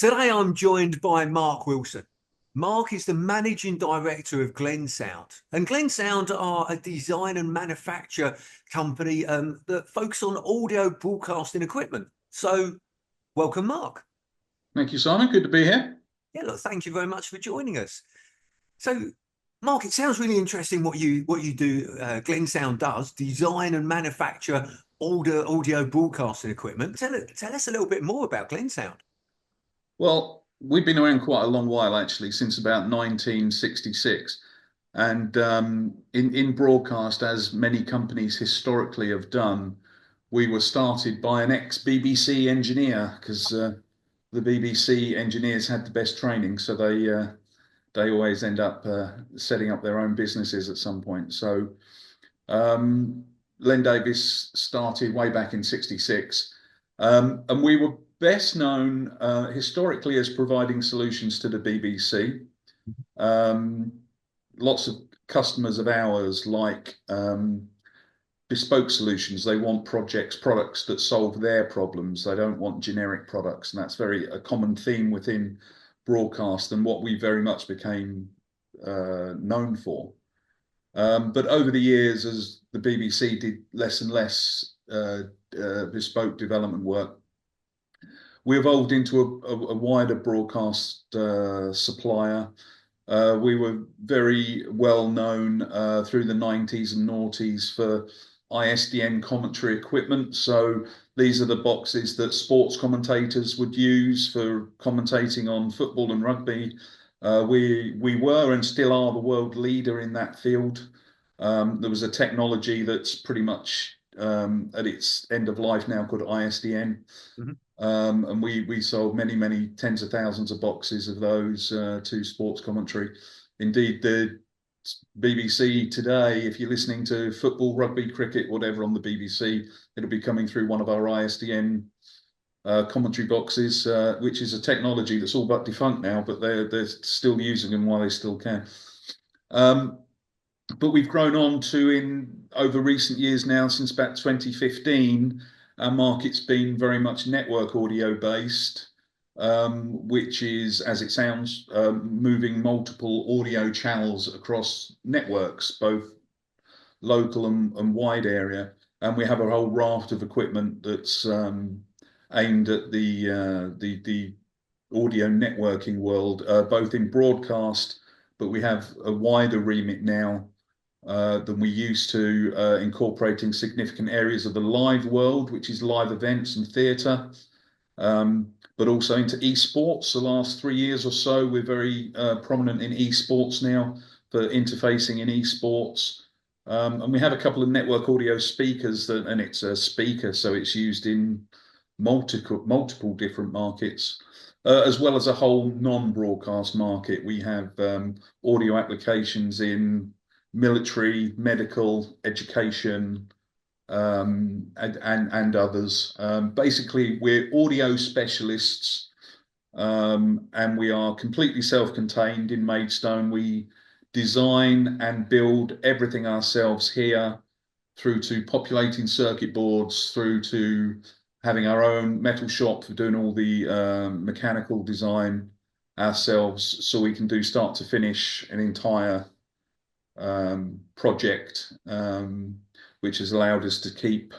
Today I'm joined by Marc Wilson. Marc is the managing director of Glensound, and Glensound are a design and manufacture company that focus on audio broadcasting equipment. So, welcome, Marc. Thank you, Simon. Good to be here. Yeah, look, thank you very much for joining us. So, Marc, it sounds really interesting what you do. Glensound does design and manufacture audio broadcasting equipment. Tell us a little bit more about Glensound. Well, we've been around quite a long while, actually, since about 1966. And in broadcast, as many companies historically have done, we were started by an ex-BBC engineer because the BBC engineers had the best training, so they always end up setting up their own businesses at some point. So um, Len Davis started way back in '66, and we were best known historically as providing solutions to the BBC. Um, Lots of customers of ours like bespoke solutions. They want products that solve their problems. They don't want generic products, and that's very a common theme within broadcast and what we very much became known for. But over the years, as the BBC did less and less bespoke development work, we evolved into a wider broadcast supplier. We were very well known through the 90s and noughties for ISDN commentary equipment. So these are the boxes that sports commentators would use for commentating on football and rugby. We were and still are the world leader in that field. There was a technology that's pretty much at its end of life now called ISDN. Mhm. And we sold many tens of thousands of boxes of those to sports commentary. Indeed, the BBC today, if you're listening to football, rugby, cricket, whatever on the BBC, it'll be coming through one of our ISDN commentary boxes, which is a technology that's all but defunct now, but they're still using them while they still can. But we've grown on to, in over recent years now, since about 2015, our market's been very much network audio based, which is, as it sounds, moving multiple audio channels across networks, both local and wide area. And we have a whole raft of equipment that's aimed at the audio networking world, both in broadcast, but we have a wider remit now than we used to, incorporating significant areas of the live world, which is live events and theatre, but also into esports. The last 3 years or so, we're very prominent in esports now for interfacing in esports. And we have a couple of network audio speakers, and it's a speaker, so it's used in multiple different markets. As well as a whole non-broadcast market. We have audio applications in military, medical, education, and others. Basically, we're audio specialists, and we are completely self-contained in Maidstone. We design and build everything ourselves here, through to populating circuit boards, through to having our own metal shop for doing all the mechanical design ourselves, so we can do start to finish an entire project, which has allowed us to keep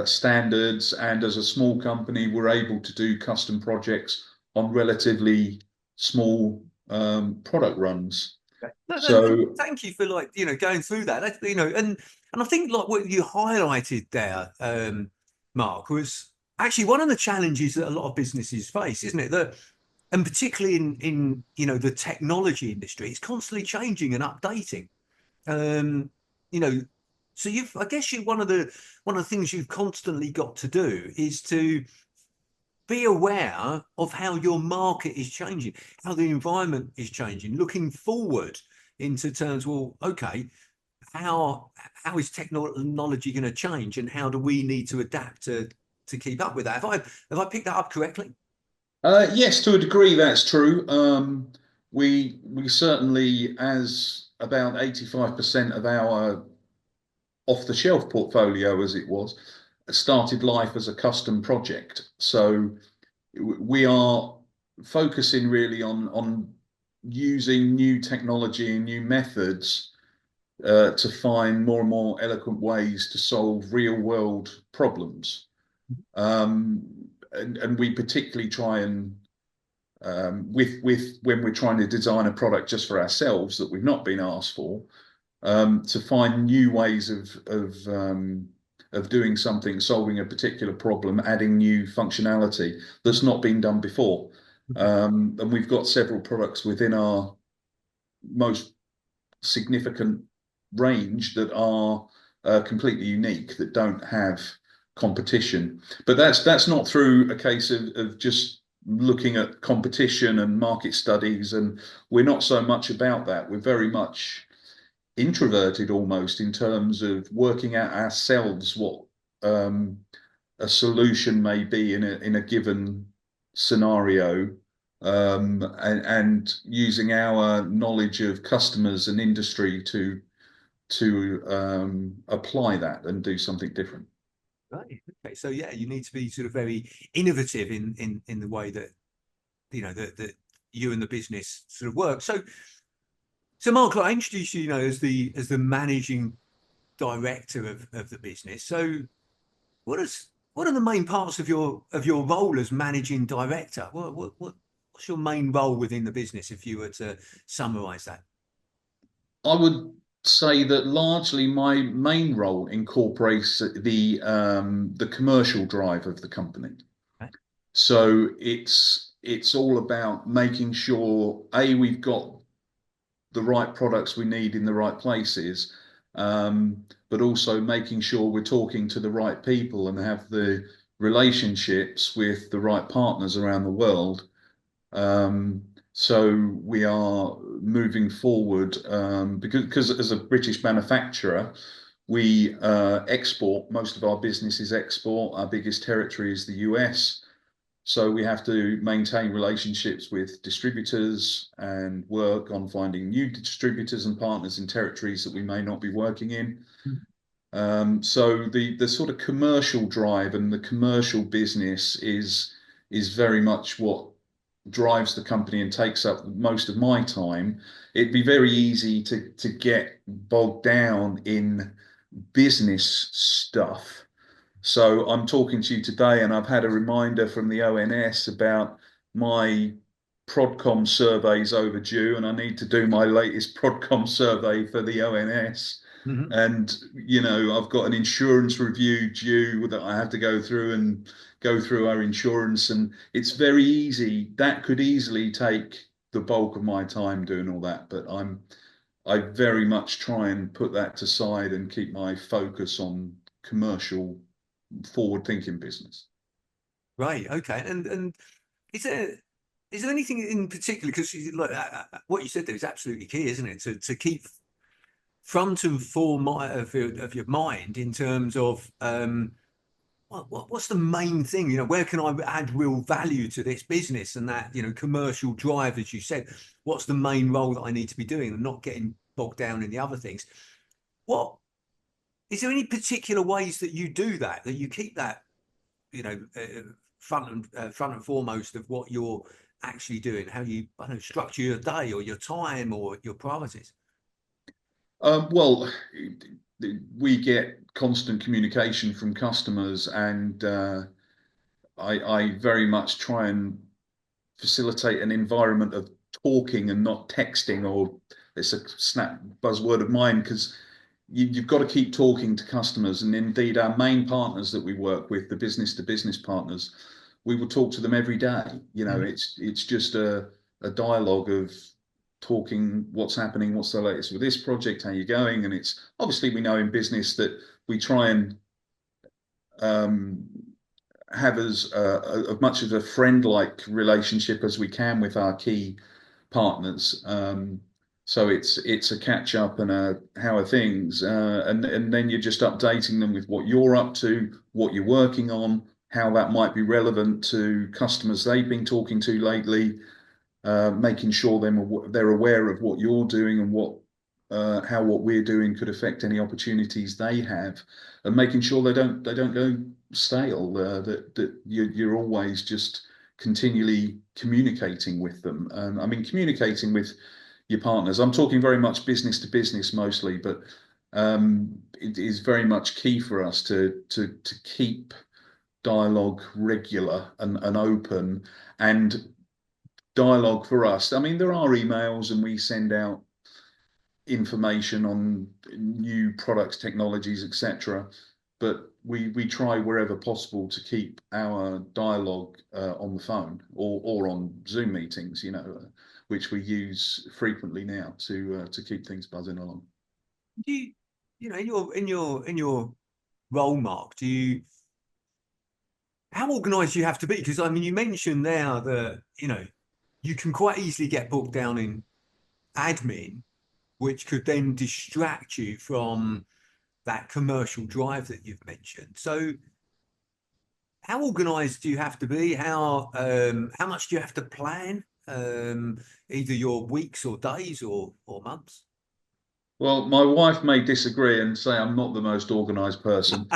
standards. And as a small company, we're able to do custom projects on relatively small product runs. No, So thank you for going through that. And I think like what you highlighted there, Marc, was actually one of the challenges that a lot of businesses face, isn't it? That and particularly in the technology industry, it's constantly changing and updating. Um, you know, so I guess one of the things you've constantly got to do is to be aware of how your market is changing, how the environment is changing, looking forward into terms, well, okay, how is technology going to change, and how do we need to adapt to keep up with that? Have I picked that up correctly? yes, to a degree, that's true. We certainly, as about 85% of our off-the-shelf portfolio, as it was, started life as a custom project. So we are focusing really on using new technology and new methods to find more and more eloquent ways to solve real world problems. Um, and we particularly try and with when we're trying to design a product just for ourselves that we've not been asked for, to find new ways of doing something, solving a particular problem, adding new functionality that's not been done before. And we've got several products within our most significant range that are completely unique, that don't have competition. But that's not through a case of just looking at competition and market studies, and we're not so much about that. We're very much introverted almost in terms of working out ourselves what a solution may be in a given scenario, and using our knowledge of customers and industry to apply that and do something different. Right. Okay. So yeah, you need to be sort of very innovative in the way that that you and the business sort of work. So Mark, I introduced you, as the managing director of the business. So what are the main parts of your role as managing director? What's your main role within the business if you were to summarize that? I would say that largely my main role incorporates the commercial drive of the company. Right. So it's all about making sure we've got the right products we need in the right places, but also making sure we're talking to the right people and have the relationships with the right partners around the world. Um, so we are moving forward, because as a British manufacturer, we export. Most of our business is export. Our biggest territory is the US. So we have to maintain relationships with distributors and work on finding new distributors and partners in territories that we may not be working in. So the sort of commercial drive and the commercial business is very much what drives the company and takes up most of my time. It'd be very easy to get bogged down in business stuff. So I'm talking to you today, and I've had a reminder from the ONS about my Prodcom surveys overdue, and I need to do my latest Prodcom survey for the ONS. Mhm. And I've got an insurance review due that I have to go through and go through our insurance, and it's very easy. That could easily take the bulk of my time doing all that, but I very much try and put that aside and keep my focus on commercial forward-thinking business. Right. Okay. And is there is there anything in particular? Because like, what you said there is absolutely key, isn't it? To keep front and forefront of your mind in terms of what's the main thing? Where can I add real value to this business and that commercial drive, as you said? What's the main role that I need to be doing and not getting bogged down in the other things? What is there any particular ways that you do that you keep that you know front and foremost of what you're actually doing? How you I don't know, structure your day or your time or your priorities? Well, we get constant communication from customers, and I very much try and facilitate an environment of talking and not texting, or it's a snap buzzword of mine, because you've got to keep talking to customers. And indeed, our main partners that we work with, the business to business partners, we will talk to them every day. Mhm. It's just a dialogue of talking what's happening, what's the latest with this project, how you going. And it's obviously, we know in business that we try and um, have as much of a friend-like relationship as we can with our key partners. So it's a catch up and a how are things, and then you're just updating them with what you're up to, what you're working on, how that might be relevant to customers they've been talking to lately, making sure they're aware of what you're doing and how what we're doing could affect any opportunities they have, and making sure they don't go stale. That you're always just continually communicating with them. I mean, communicating with your partners. I'm talking very much business to business mostly, but it is very much key for us to keep dialogue regular and open. And dialogue for us, I mean, there are emails and we send out information on new products, technologies, etc. But we try wherever possible to keep our dialogue on the phone or on Zoom meetings, which we use frequently now to keep things buzzing along. Do you, in your role, Mark, how organised do you have to be? Because I mean, you mentioned now that you can quite easily get bogged down in admin, which could then distract you from that commercial drive that you've mentioned. So how organised do you have to be? How much do you have to plan? Either your weeks or days or months? Well, my wife may disagree and say I'm not the most organised person,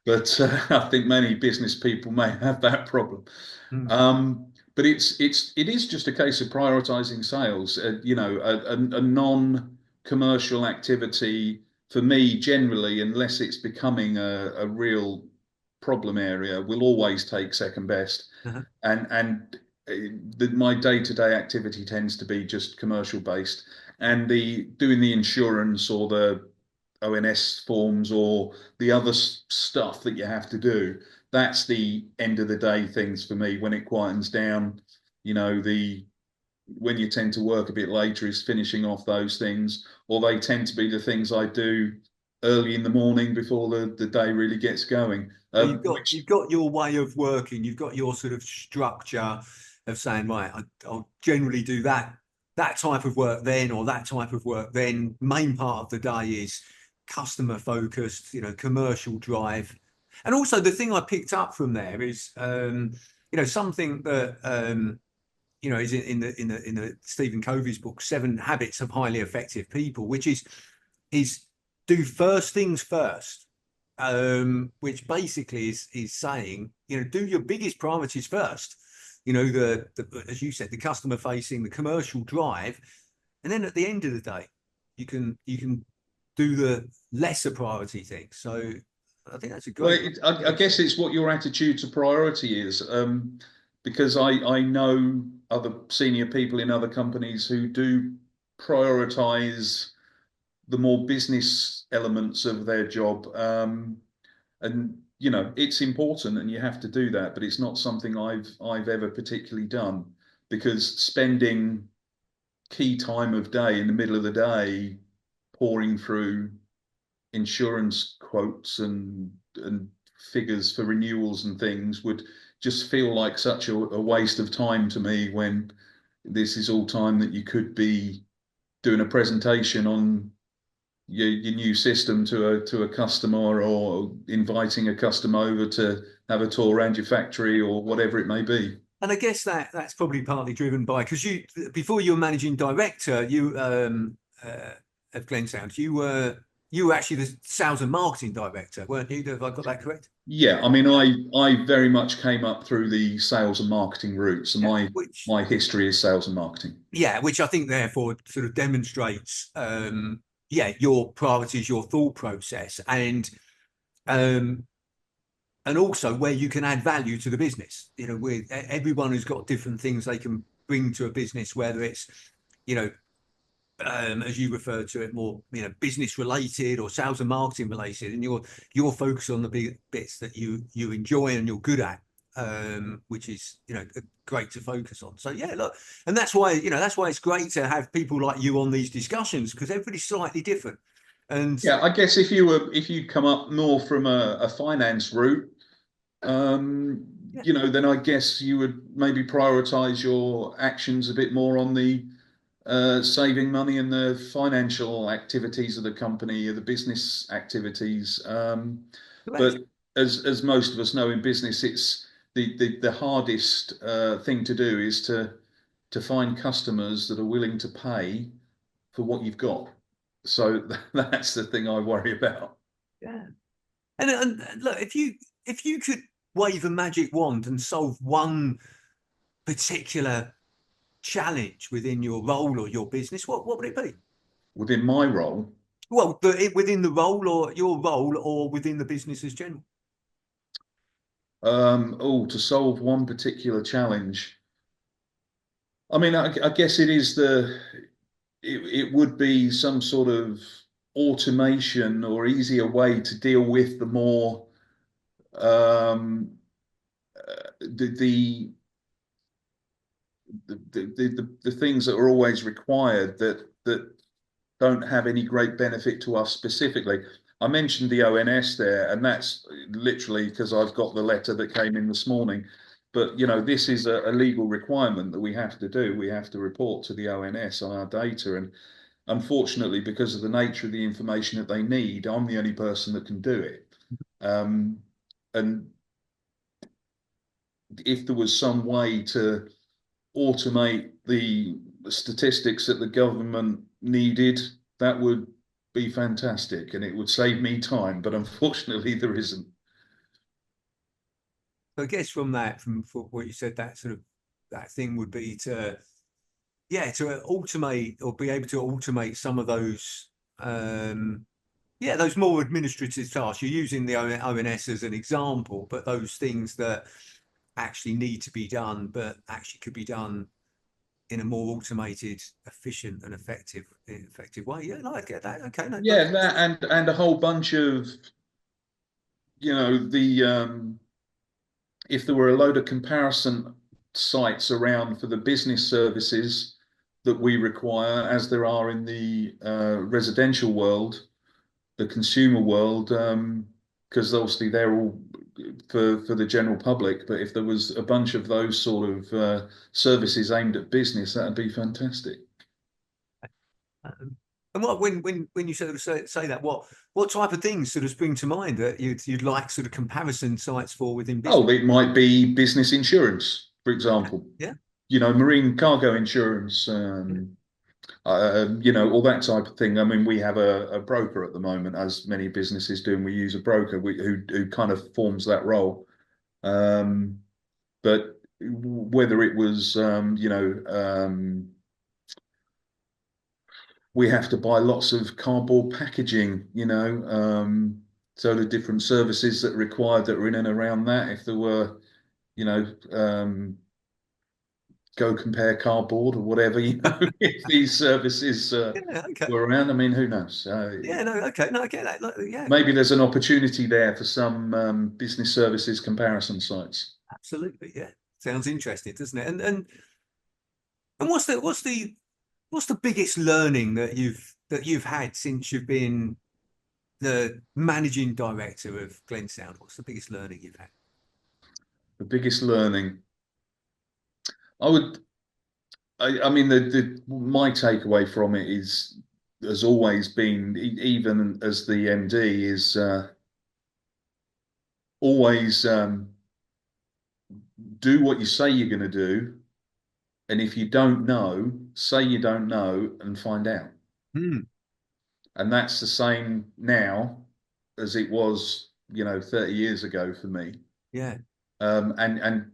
but I think many business people may have that problem. Hmm. But it is just a case of prioritizing sales. A non-commercial activity for me generally, unless it's becoming a real problem area, will always take second best. Uh-huh. And my day-to-day activity tends to be just commercial based, and the doing the insurance or the ONS forms or the other stuff that you have to do. That's the end of the day things for me. When it quietens down, the when you tend to work a bit later is finishing off those things, or they tend to be the things I do early in the morning before the day really gets going. So you've got your way of working, you've got your sort of structure of saying, right, I'll generally do that type of work then, or that type of work then. Main part of the day is customer focused, commercial drive. And also the thing I picked up from there is, something that is in the Stephen Covey's book, Seven Habits of Highly Effective People, which is do first things first. Which basically is saying, do your biggest priorities first. The as you said, the customer facing, the commercial drive, and then at the end of the day, you can do the lesser priority things. So I think that's a Well, great. I guess it's what your attitude to priority is, because I know other senior people in other companies who do prioritize the more business elements of their job. And it's important and you have to do that, but it's not something I've ever particularly done, because spending key time of day in the middle of the day pouring through insurance quotes and figures for renewals and things would just feel like such a waste of time to me, when this is all time that you could be doing a presentation on your new system to a customer, or inviting a customer over to have a tour around your factory or whatever it may be. And I guess that's probably partly driven by, because before you were managing director, of Glensound, you were actually the sales and marketing director, weren't you? Have I got that correct? Yeah, I mean, I very much came up through the sales and marketing route. So Yeah. my history is sales and marketing. Which I think therefore sort of demonstrates, your priorities, your thought process, um, and also where you can add value to the business. With everyone who's got different things they can bring to a business, whether it's, as you refer to it, more business related or sales and marketing related, and you're focused on the big bits that you enjoy and you're good at, which is great to focus on. So yeah, look, and that's why it's great to have people like you on these discussions, because everybody's slightly different. And Yeah, I guess if you'd come up more from a finance route, then I guess you would maybe prioritize your actions a bit more on the saving money and the financial activities of the company, or the business activities. But as most of us know in business, it's the hardest thing to do is to find customers that are willing to pay for what you've got. So that's the thing I worry about. yeah, and look, if you could wave a magic wand and solve one particular challenge within your role or your business, what would it be? Within my role, Well, within the role or your role or within the business as general. to solve one particular challenge. I mean, I guess it would be some sort of automation or easier way to deal with the more um, the, the things that are always required that don't have any great benefit to us specifically. I mentioned the ONS there, and that's literally because I've got the letter that came in this morning. But this is a legal requirement that we have to do. We have to report to the ONS on our data, and unfortunately, because of the nature of the information that they need, I'm the only person that can do it. And if there was some way to automate the statistics that the government needed, that would be fantastic, and it would save me time. But unfortunately, there isn't. So I guess from what you said, that sort of that thing would be to to automate or be able to automate some of those those more administrative tasks. You're using the ONS as an example, but those things that actually need to be done, but actually could be done in a more automated, efficient, and effective way. Yeah, no, I get that. Okay, no, Yeah, that and a whole bunch of the if there were a load of comparison sites around for the business services that we require, as there are in the residential world, the consumer world, because obviously they're all for the general public. But if there was a bunch of those sort of services aimed at business, that'd be fantastic. And what when you sort of say that, what type of things sort of spring to mind that you'd like sort of comparison sites for within Oh, business? it might be business insurance, for example. Yeah. Marine cargo insurance, all that type of thing. I mean, we have a broker at the moment, as many businesses do, and we use a broker who kind of forms that role. But whether it was, we have to buy lots of cardboard packaging, so the different services that are required that are in and around that. If there were, you know, go compare cardboard or whatever, if these services Yeah. Okay. were around. I mean, who knows? Yeah. No. Okay. No. I get that. Like, yeah. Maybe there's an opportunity there for some business services comparison sites. Absolutely. Yeah. Sounds interesting, doesn't it? And what's the biggest learning that you've had since you've been the managing director of Glensound? What's the biggest learning you've had? The biggest learning, I would, I mean, my takeaway from it has always been, even as the MD, is always do what you say you're going to do, and if you don't know, say you don't know and find out. Hmm. And that's the same now as it was, 30 years ago for me. Yeah. And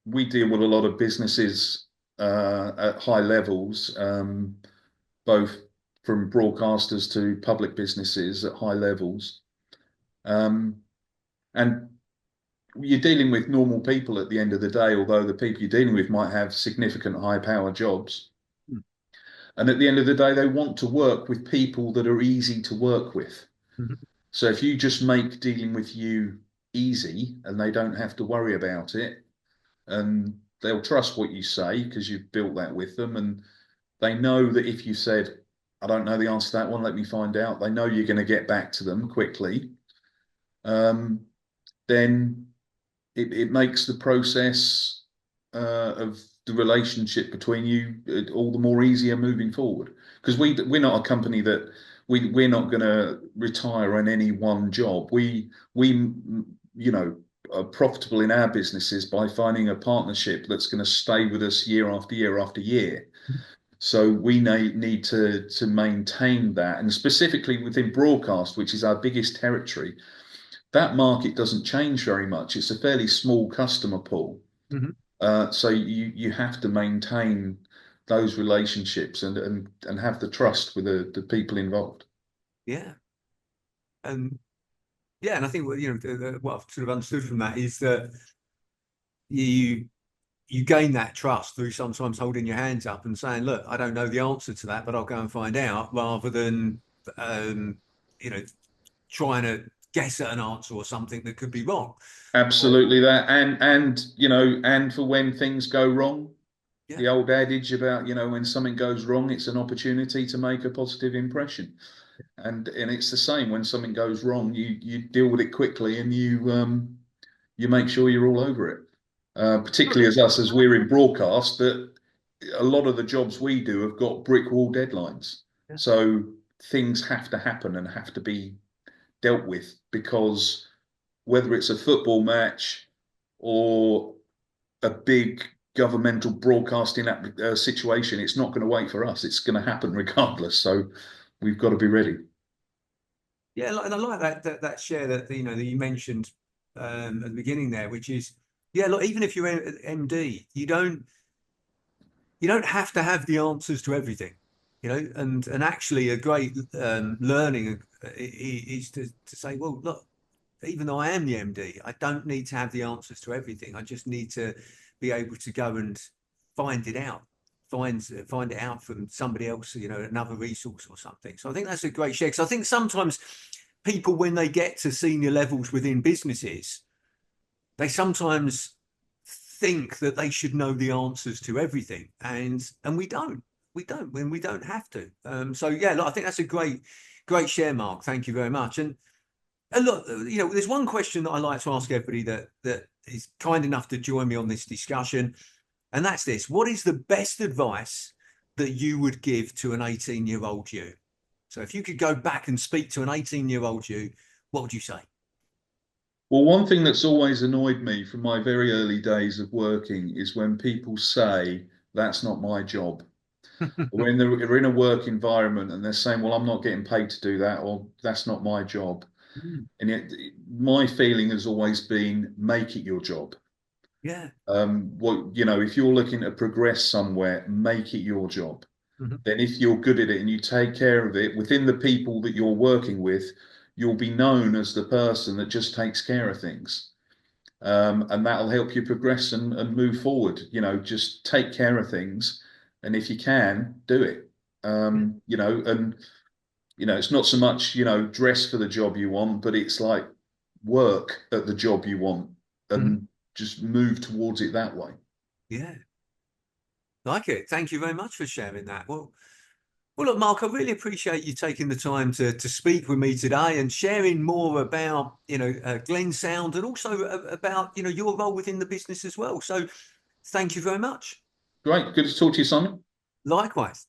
we deal with a lot of businesses at high levels, both from broadcasters to public businesses at high levels. And you're dealing with normal people at the end of the day, although the people you're dealing with might have significant high power jobs. Hmm. And at the end of the day, they want to work with people that are easy to work with. Mhm. So if you just make dealing with you easy and they don't have to worry about it, and they'll trust what you say because you've built that with them, and they know that if you said, I don't know the answer to that one, let me find out, they know you're going to get back to them quickly. Then it makes the process of the relationship between you all the more easier moving forward. Because we're not a company that we're not going to retire on any one job. We are profitable in our businesses by finding a partnership that's going to stay with us year after year after year. So we need to maintain that, and specifically within broadcast, which is our biggest territory, that market doesn't change very much. It's a fairly small customer pool. Mhm. So you have to maintain those relationships and have the trust with the people involved. Yeah. And yeah, and I think what I've sort of understood from that is that you you gain that trust through sometimes holding your hands up and saying, "Look, I don't know the answer to that, but I'll go and find out," rather than um, you know trying to guess at an answer or something that could be wrong. Or Absolutely that. And and for when things go wrong, yeah, the old adage about, when something goes wrong, it's an opportunity to make a positive impression. And it's the same when something goes wrong, you deal with it quickly and you make sure you're all over it. Particularly as us, as we're in broadcast, that a lot of the jobs we do have got brick wall deadlines. yeah, So things have to happen and have to be dealt with because whether it's a football match or a big governmental broadcasting situation, it's not going to wait for us. It's going to happen regardless. So we've got to be ready. yeah. And I like that share that that you mentioned at the beginning there, which is yeah. Look, even if you're MD, you don't have to have the answers to everything, and actually a great learning is to say, well, look, even though I am the MD, I don't need to have the answers to everything. I just need to be able to go and find it out, find it out from somebody else, another resource or something. So I think that's a great share. Because I think sometimes people, when they get to senior levels within businesses, they sometimes think that they should know the answers to everything, and we don't. When we don't have to. So yeah, look, I think that's a great share, Mark. Thank you very much. And look, there's one question that I like to ask everybody that is kind enough to join me on this discussion, and that's this: what is the best advice that you would give to an 18-year-old you? So if you could go back and speak to an 18-year-old you, what would you say? Well, one thing that's always annoyed me from my very early days of working is when people say, that's not my job. When they're in a work environment and they're saying, well, I'm not getting paid to do that, or that's not my job. And yet, my feeling has always been, make it your job. Yeah. If you're looking to progress somewhere, make it your job. Mhm. Then if you're good at it and you take care of it within the people that you're working with, you'll be known as the person that just takes care of things. And that'll help you progress and move forward. Just take care of things. And if you can, do it. It's not so much, dress for the job you want, but it's like work at the job you want Mhm. and just move towards it that way. Yeah. Like it. Thank you very much for sharing that. Well, look, Mark, I really appreciate you taking the time to speak with me today and sharing more about, Glensound and also about, your role within the business as well. So thank you very much. Great. Good to talk to you, Simon. Likewise.